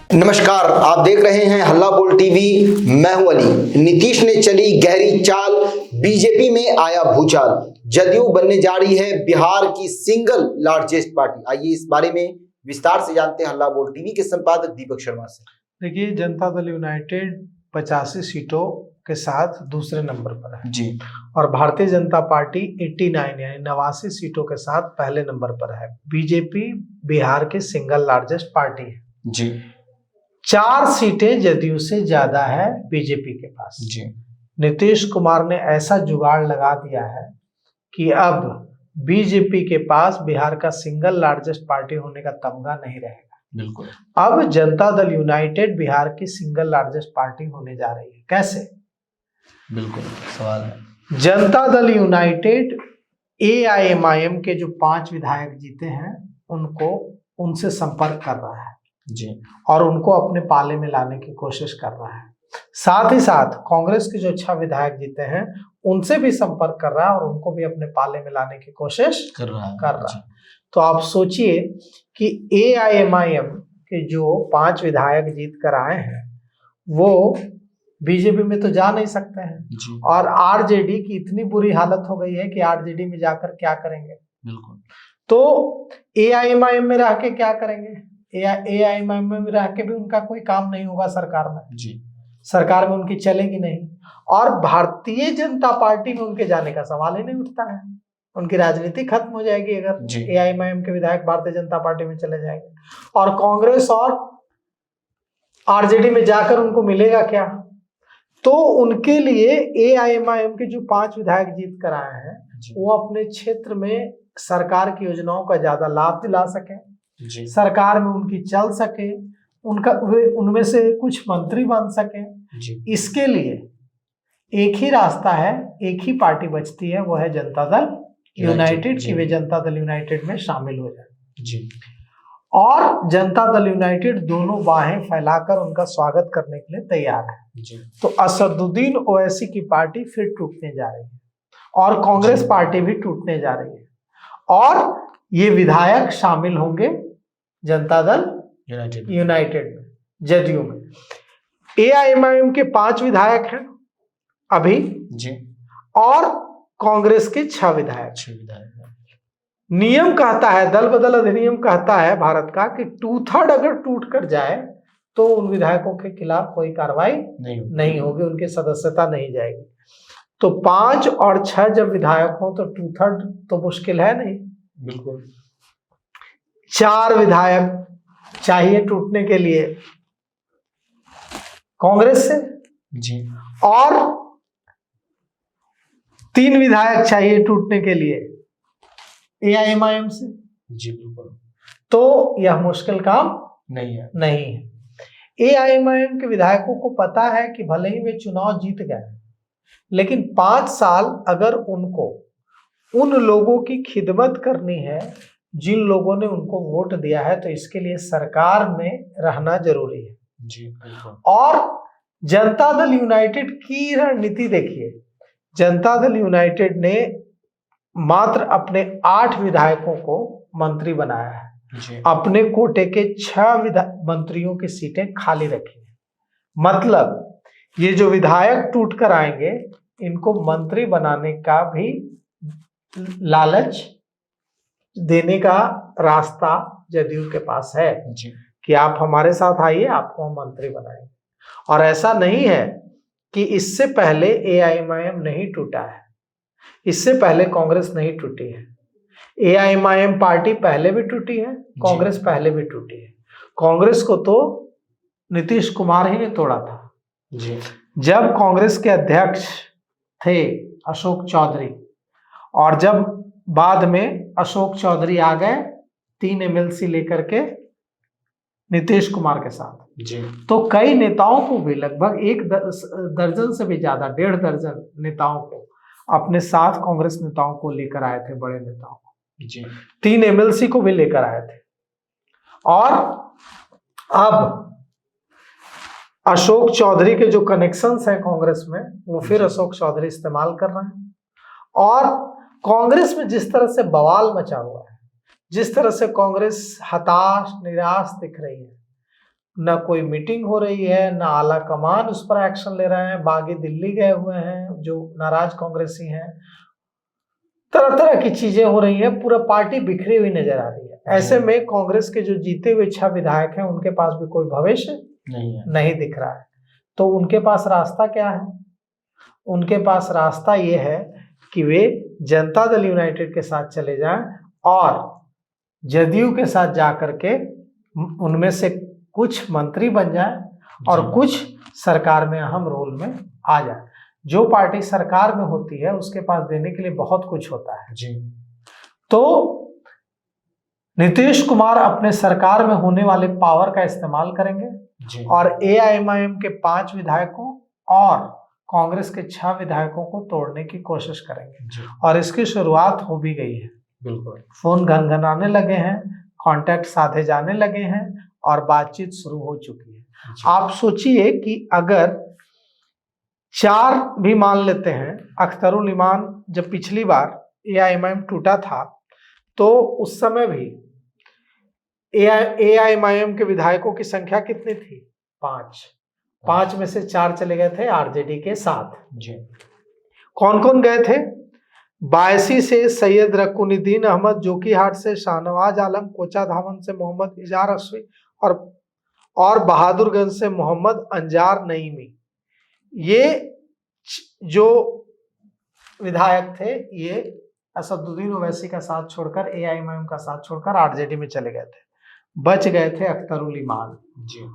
नमस्कार, आप देख रहे हैं हल्ला बोल टीवी। मैं हूं अली। नीतीश ने चली गहरी चाल, बीजेपी में आया भूचाल, जदयू बनने जा रही है बिहार की सिंगल लार्जेस्ट पार्टी। आइए इस बारे में विस्तार से जानते हैं हल्ला बोल टीवी के संपादक दीपक शर्मा से। देखिए, जनता दल यूनाइटेड 85 सीटों के साथ दूसरे नंबर पर है जी, और भारतीय जनता पार्टी 89 यानी 89 सीटों के साथ पहले नंबर पर है। बीजेपी बिहार की सिंगल लार्जेस्ट पार्टी है जी, 4 सीटें जदयू से ज्यादा है बीजेपी के पास। जी, नीतीश कुमार ने ऐसा जुगाड़ लगा दिया है कि अब बीजेपी के पास बिहार का सिंगल लार्जेस्ट पार्टी होने का तमगा नहीं रहेगा। बिल्कुल। अब जनता दल यूनाइटेड बिहार की सिंगल लार्जेस्ट पार्टी होने जा रही है। कैसे? बिल्कुल सवाल है। जनता दल यूनाइटेड AIMIM के जो 5 विधायक जीते हैं उनसे संपर्क कर रहा है जी, और उनको अपने पाले में लाने की कोशिश कर रहा है। साथ ही साथ कांग्रेस के जो 6 विधायक जीते हैं उनसे भी संपर्क कर रहा है और उनको भी अपने पाले में लाने की कोशिश कर रहा है। तो आप सोचिए कि AIMIM के जो 5 विधायक जीत कर आए हैं वो बीजेपी में तो जा नहीं सकते हैं जी, और RJD की इतनी बुरी हालत हो गई है कि RJD में जाकर क्या करेंगे। बिल्कुल। तो AIMIM में रह के क्या करेंगे? AIMIM में रह के भी उनका कोई काम नहीं होगा सरकार में। जी, सरकार में उनकी चलेगी नहीं और भारतीय जनता पार्टी में उनके जाने का सवाल ही नहीं उठता है। उनकी राजनीति खत्म हो जाएगी अगर AIMIM के विधायक भारतीय जनता पार्टी में चले जाएंगे। और कांग्रेस और RJD में जाकर उनको मिलेगा क्या? तो उनके लिए AIMIM के जो 5 विधायक जीत कर आए हैं वो अपने क्षेत्र में सरकार की योजनाओं का ज्यादा लाभ दिला सके, सरकार में उनकी चल सके, उनमें से कुछ मंत्री बन सके। इसके लिए एक ही रास्ता है, एक ही पार्टी बचती है, वो है जनता दल यूनाइटेड की वे जनता दल यूनाइटेड में शामिल हो जाए जी। और जनता दल यूनाइटेड दोनों बाहें फैलाकर उनका स्वागत करने के लिए तैयार है जी। तो असदुद्दीन ओवैसी की पार्टी फिर टूटने जा रही है और कांग्रेस पार्टी भी टूटने जा रही है और ये विधायक शामिल होंगे जनता दल यूनाइटेड में, जदयू में। AIMIM के 5 विधायक हैं अभी जी और कांग्रेस के 6 विधायक। नियम कहता है, दल बदल अधिनियम कहता है भारत का कि 2/3 अगर टूट कर जाए तो उन विधायकों के खिलाफ कोई कार्रवाई नहीं होगी, उनकी सदस्यता नहीं जाएगी। तो 5 और 6 जब विधायक हो तो 2/3 तो मुश्किल है नहीं। बिल्कुल। 4 विधायक चाहिए टूटने के लिए कांग्रेस से जी और 3 विधायक चाहिए टूटने के लिए AIMIM से। जी बिल्कुल। तो यह मुश्किल काम नहीं है। AIMIM के विधायकों को पता है कि भले ही वे चुनाव जीत गए लेकिन 5 साल अगर उनको उन लोगों की खिदमत करनी है जिन लोगों ने उनको वोट दिया है तो इसके लिए सरकार में रहना जरूरी है। जी बिल्कुल। और जनता दल यूनाइटेड की रणनीति देखिए, जनता दल यूनाइटेड ने मात्र अपने 8 विधायकों को मंत्री बनाया है जी। अपने कोटे के 6 मंत्रियों की सीटें खाली रखी है। मतलब ये जो विधायक टूट कर आएंगे इनको मंत्री बनाने का भी लालच देने का रास्ता जदयू के पास है जी। कि आप हमारे साथ आइए, आपको हम मंत्री बनाएंगे। और ऐसा नहीं है कि इससे पहले AIMIM नहीं टूटा है, इससे पहले कांग्रेस नहीं टूटी है। AIMIM पार्टी पहले भी टूटी है, कांग्रेस पहले भी टूटी है। कांग्रेस को तो नीतीश कुमार ही ने तोड़ा था जी। जब कांग्रेस के अध्यक्ष थे अशोक चौधरी और जब बाद में अशोक चौधरी आ गए 3 MLC लेकर के नीतीश कुमार के साथ जी। तो कई नेताओं को भी लगभग 1 दर्जन से भी ज्यादा 1.5 दर्जन नेताओं को अपने साथ कांग्रेस नेताओं को लेकर आए थे, बड़े नेताओं को जी। 3 MLC को भी लेकर आए थे। और अब अशोक चौधरी के जो कनेक्शंस हैं कांग्रेस में वो फिर अशोक चौधरी इस्तेमाल कर रहे हैं और कांग्रेस में जिस तरह से बवाल मचा हुआ है, जिस तरह से कांग्रेस हताश निराश दिख रही है, न कोई मीटिंग हो रही है, न आला कमान उस पर एक्शन ले रहे हैं। बागी दिल्ली गए हुए हैं जो नाराज कांग्रेसी हैं, तरह तरह की चीजें हो रही है, पूरा पार्टी बिखरी हुई नजर आ रही है। ऐसे में कांग्रेस के जो जीते हुए 6 विधायक हैं उनके पास भी कोई भविष्य नहीं दिख रहा है। तो उनके पास रास्ता क्या है? उनके पास रास्ता ये है कि वे जनता दल यूनाइटेड के साथ चले जाएं और जदयू के साथ जाकर के उनमें से कुछ मंत्री बन जाएं और कुछ सरकार में अहम रोल में आ जाए। जो पार्टी सरकार में होती है उसके पास देने के लिए बहुत कुछ होता है जी। तो नीतीश कुमार अपने सरकार में होने वाले पावर का इस्तेमाल करेंगे जी। और एआईएमआईएम के 5 विधायकों और कांग्रेस के 6 विधायकों को तोड़ने की कोशिश करेंगे जी। और इसकी शुरुआत हो भी गई है। बिल्कुल, फोन घनघनाने लगे हैं, कांटेक्ट साधे जाने लगे हैं और बातचीत शुरू हो चुकी है। आप सोचिए कि अगर 4 भी मान लेते हैं, अख्तरुल इमान जब पिछली बार एआईएमआईएम टूटा था तो उस समय भी एआईएमआईएम के विधायकों की संख्या कितनी थी? 5 में से 4 चले गए थे आरजेडी के साथ जी। कौन कौन गए थे? बायसी से सैयद रकुनुद्दीन अहमद, जोकीहाट से शाहनवाज आलम, कोचाधामन से मोहम्मद इजार अशवी और बहादुरगंज से मोहम्मद अंजार नईमी। ये जो विधायक थे ये असदुद्दीन ओवैसी का साथ छोड़कर, एआईएमआईएम का साथ छोड़कर आरजेडी में चले गए थे। बच गए थे अख्तरुल इमान जी।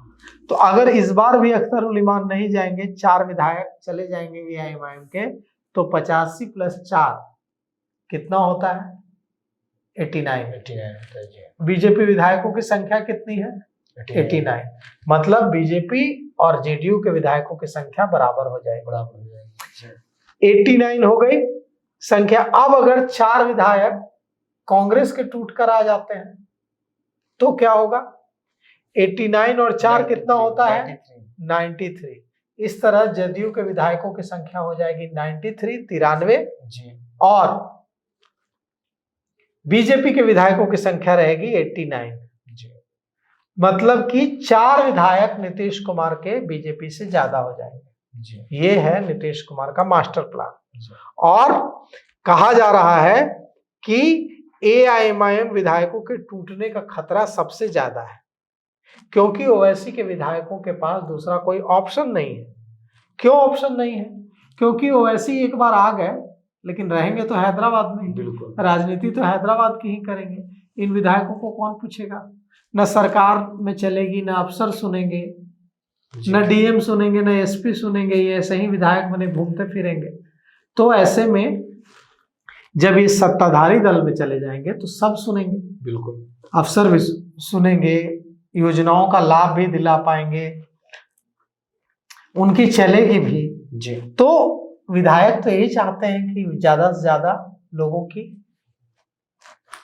तो अगर इस बार भी अख्तरुल इमान नहीं जाएंगे, 4 विधायक चले जाएंगे एआईएमआईएम के, तो 85 + 4 कितना होता है? 89 होता है जी। बीजेपी विधायकों की संख्या कितनी है? 89। मतलब बीजेपी और जेडीयू के विधायकों की संख्या बराबर हो जाएगी। 89 हो गई संख्या। अब अगर 4 विधायक कांग्रेस के टूटकर आ जाते हैं तो क्या होगा? 89 और 4 कितना होता है? 93। इस तरह जदयू के विधायकों की संख्या हो जाएगी 93 जी। और बीजेपी के विधायकों की संख्या रहेगी 89 जी। मतलब कि 4 विधायक नीतीश कुमार के बीजेपी से ज्यादा हो जाएंगे जी। ये है नीतीश कुमार का मास्टर प्लान। और कहा जा रहा है कि एआईएमआईएम विधायकों के टूटने का खतरा सबसे ज्यादा है, क्योंकि ओवैसी के विधायकों के पास दूसरा कोई ऑप्शन नहीं है। क्यों ऑप्शन नहीं है? क्योंकि ओवैसी एक बार आ गए लेकिन रहेंगे तो हैदराबाद में। बिल्कुल, राजनीति तो हैदराबाद की ही करेंगे। इन विधायकों को कौन पूछेगा? न सरकार में चलेगी, न अफसर सुनेंगे, न डीएम सुनेंगे, न एसपी सुनेंगे। ये ऐसे ही विधायक बने घूमते फिरेंगे। तो ऐसे में जब ये सत्ताधारी दल में चले जाएंगे तो सब सुनेंगे। बिल्कुल, अफसर भी सुनेंगे, योजनाओं का लाभ भी दिला पाएंगे, उनकी चलेगी भी जी। तो विधायक तो यही चाहते हैं कि ज्यादा से ज्यादा लोगों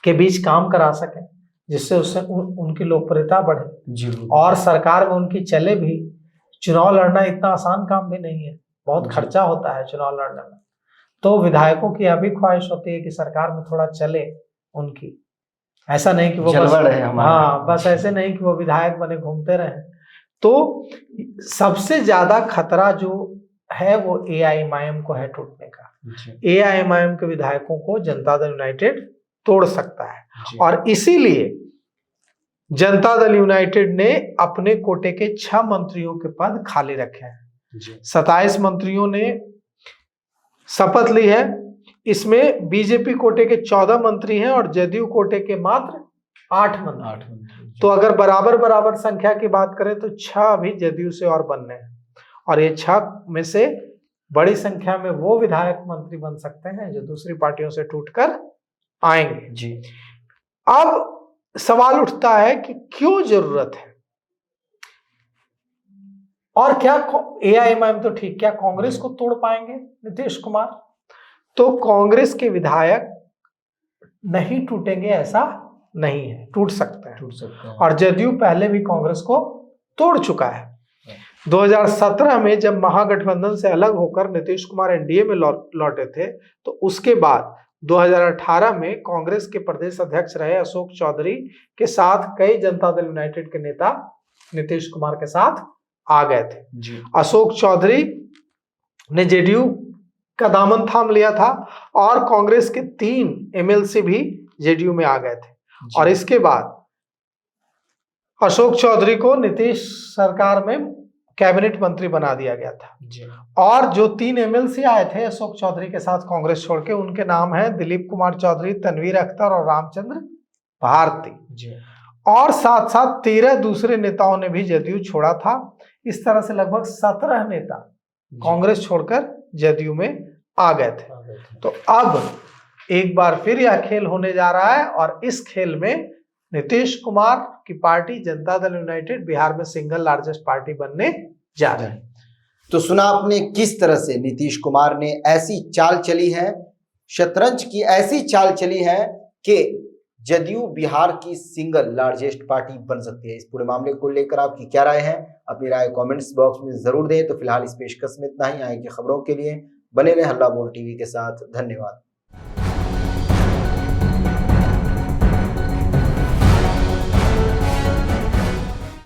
के बीच काम करा सकें, जिससे उससे उनकी लोकप्रियता बढ़े जी। और सरकार में उनकी चले भी। चुनाव लड़ना इतना आसान काम भी नहीं है, बहुत खर्चा होता है चुनाव लड़ने में। तो विधायकों की यह भी ख्वाहिश होती है कि सरकार में थोड़ा चले उनकी। ऐसा नहीं कि वो बस ऐसे नहीं कि वो विधायक बने घूमते रहे। तो सबसे ज्यादा खतरा जो है वो एआईएमआईएम को है टूटने का। एआईएमआईएम के विधायकों को जनता दल यूनाइटेड तोड़ सकता है और इसीलिए जनता दल यूनाइटेड ने अपने कोटे के 6 मंत्रियों के पद खाली रखे हैं। 27 मंत्रियों ने शपथ ली है। इसमें बीजेपी कोटे के 14 मंत्री हैं और जदयू कोटे के मात्र 8 मंत्री। तो अगर बराबर संख्या की बात करें तो 6 भी जदयू से और बनने हैं। और ये 6 में से बड़ी संख्या में वो विधायक मंत्री बन सकते हैं जो दूसरी पार्टियों से टूटकर आएंगे जी। अब सवाल उठता है कि क्यों जरूरत है और क्या एआईएमआईएम तो ठीक, क्या कांग्रेस को तोड़ पाएंगे नीतीश कुमार? तो कांग्रेस के विधायक नहीं टूटेंगे ऐसा नहीं है, टूट सकते हैं। और जदयू पहले भी कांग्रेस को तोड़ चुका है। 2017 में जब महागठबंधन से अलग होकर नीतीश कुमार एनडीए में लौटे थे तो उसके बाद 2018 में कांग्रेस के प्रदेश अध्यक्ष रहे अशोक चौधरी के साथ कई जनता दल यूनाइटेड के नेता नीतीश कुमार के साथ आ गए थे। जी। अशोक चौधरी ने जेडीयू का दामन थाम लिया था और कांग्रेस के 3 एमएलसी भी जेडीयू में आ गए थे। और इसके बाद अशोक चौधरी को नीतीश सरकार में कैबिनेट मंत्री बना दिया गया था। जी। और जो 3 एमएलसी आए थे अशोक चौधरी के साथ कांग्रेस छोड़ के, उनके नाम है दिलीप कुमार चौधरी, तनवीर अख्तर और रामचंद्र भारती। जी। और साथ साथ 13 दूसरे नेताओं ने भी जदयू छोड़ा था। इस तरह से लगभग 17 नेता कांग्रेस छोड़कर जदयू में आ गए थे। तो अब एक बार फिर यह खेल होने जा रहा है और इस खेल में नीतीश कुमार की पार्टी जनता दल यूनाइटेड बिहार में सिंगल लार्जेस्ट पार्टी बनने जा रही है। तो सुना आपने किस तरह से नीतीश कुमार ने ऐसी चाल चली है, शतरंज की ऐसी चाल चली है कि जदयू बिहार की सिंगल लार्जेस्ट पार्टी बन सकती है। इस पूरे मामले को लेकर आपकी क्या राय है? अपनी राय कमेंट्स बॉक्स में जरूर दें। तो फिलहाल इस पेशकश में इतना ही। आगे की खबरों के लिए बने रहे हल्ला बोल टीवी के साथ। धन्यवाद।